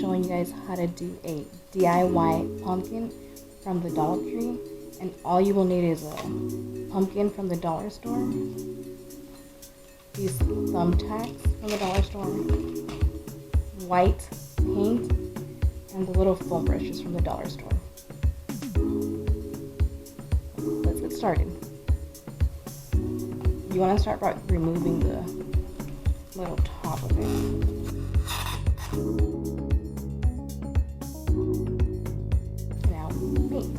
showing you guys how to do a DIY pumpkin from the Dollar Tree. And all you will need is a pumpkin from the dollar store, these thumbtacks from the dollar store, white paint, and the little foam brushes from the dollar store. Let's get started. You want to start by removing the little top of it. Now paint.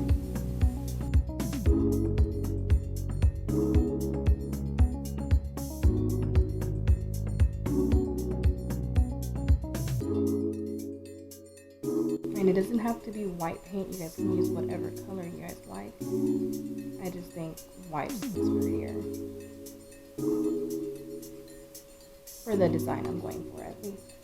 And it doesn't have to be white paint. You guys can use whatever color you guys like. I just think white looks prettier for the design I'm going for, at least.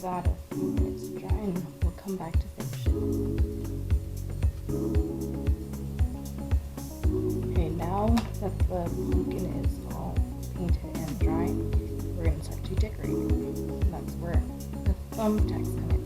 That a few minutes to dry and we'll come back to finish it. Okay, now that the pumpkin is all painted and dry, we're going to start to decorate it. And that's where the thumbtacks come in.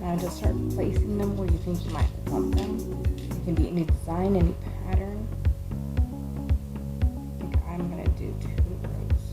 Now just start placing them where you think you might want them. It can be any design, any pattern. I think I'm going to do 2 rows.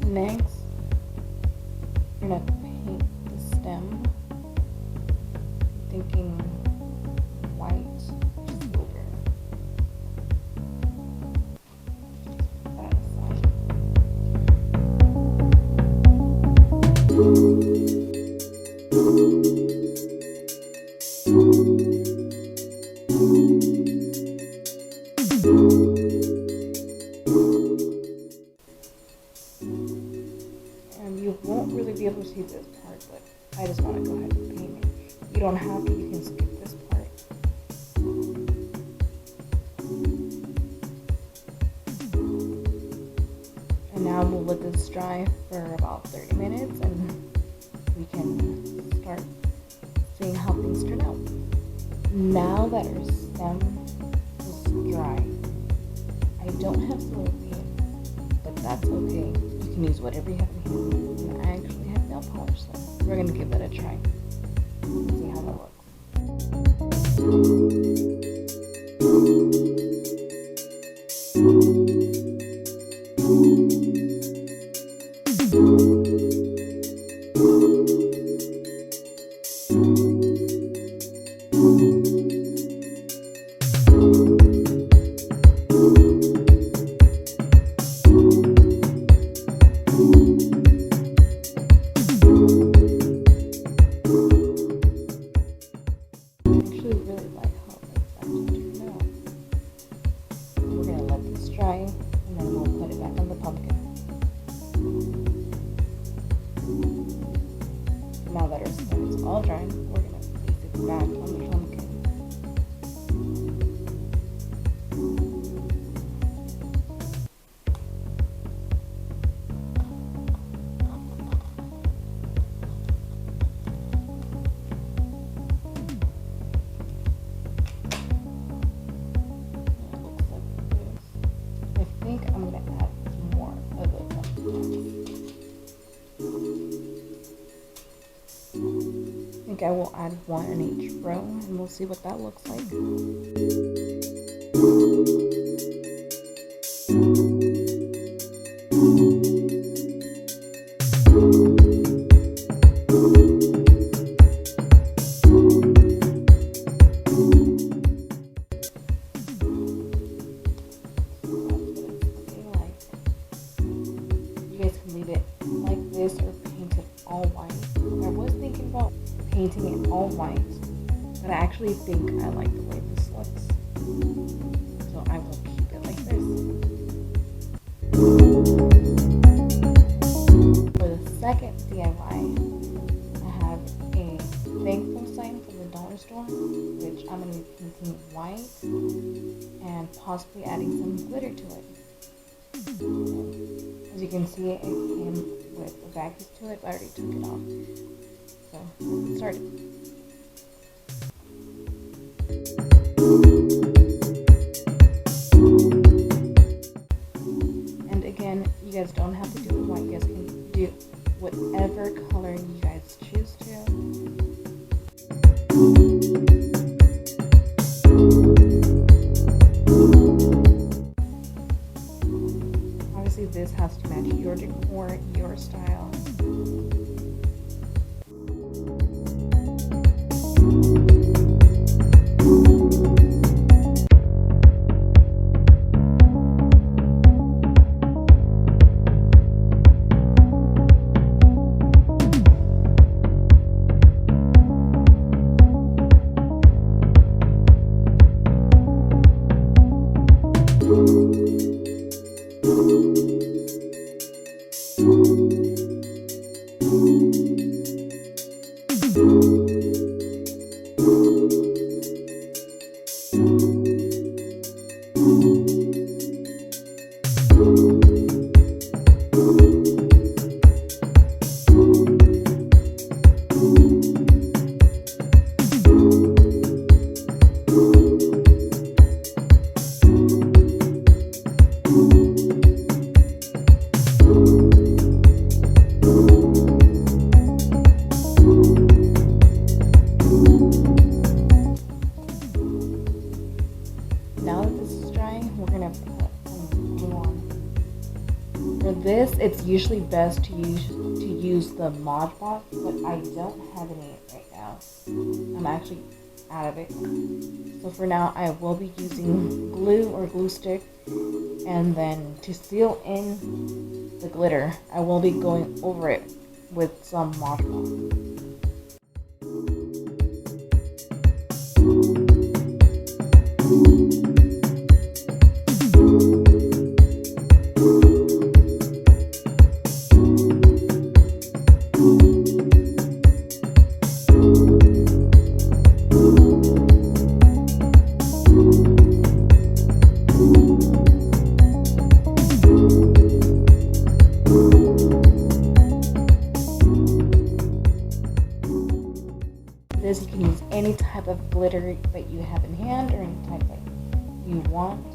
Next, you're gonna paint the stem. Thinking white or silver. That aside. And you won't really be able to see this part, but I just want to go ahead and paint it. You don't have to, you can skip this part. And now we'll let this dry for about 30 minutes and we can start seeing how things turn out. Now that our stem is dry, I don't have Cerulean, but that's okay. You can use whatever you have in hand. And I actually have nail polish, so we're gonna give that a try. See how that looks. Dry, and then we'll put it back on the pumpkin. Now that our stem is all dry, we're going to place it back on the pumpkin. I think I'm going to add more of the pumpkin. I think I will add one in each row and we'll see what that looks like. Or paint it all white. I was thinking about painting it all white, but I actually think I like the way this looks, so I will keep it like this. For the second DIY, I have a thankful sign from the dollar store, which I'm going to be painting white and possibly adding some glitter to it. As you can see, it came with a baggies to it, but I already took it off. So let's get started. And again, you guys don't have to do it white. You guys can do whatever color you guys choose to. This has to match your decor, your style. For this, it's usually best to use the Mod Podge, but I don't have any right now. I'm actually out of it. So for now, I will be using glue or glue stick, and then to seal in the glitter, I will be going over it with some Mod Podge. This, you can use any type of glitter that you have in hand or any type that you want.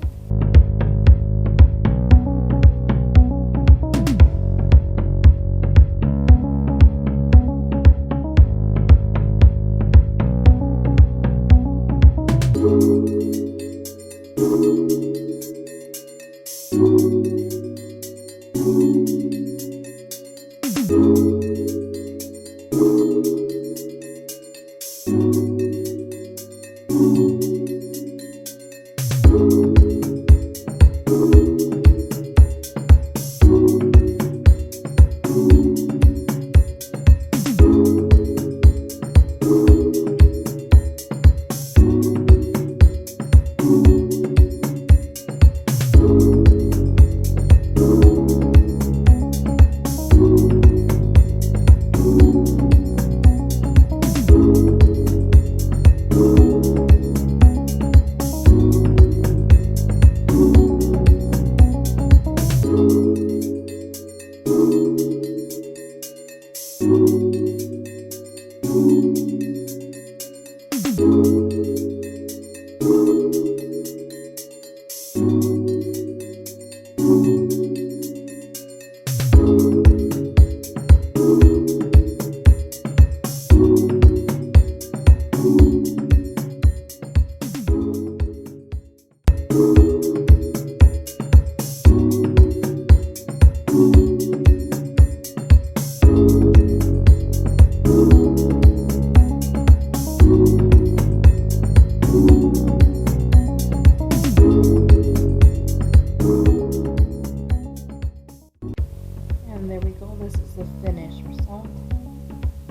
And there we go, this is the finished result.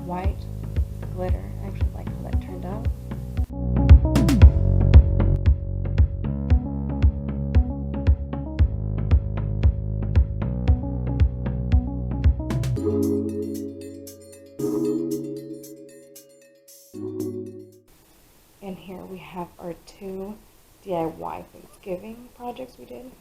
White glitter. I actually like how that turned out. And here we have our 2 DIY Thanksgiving projects we did.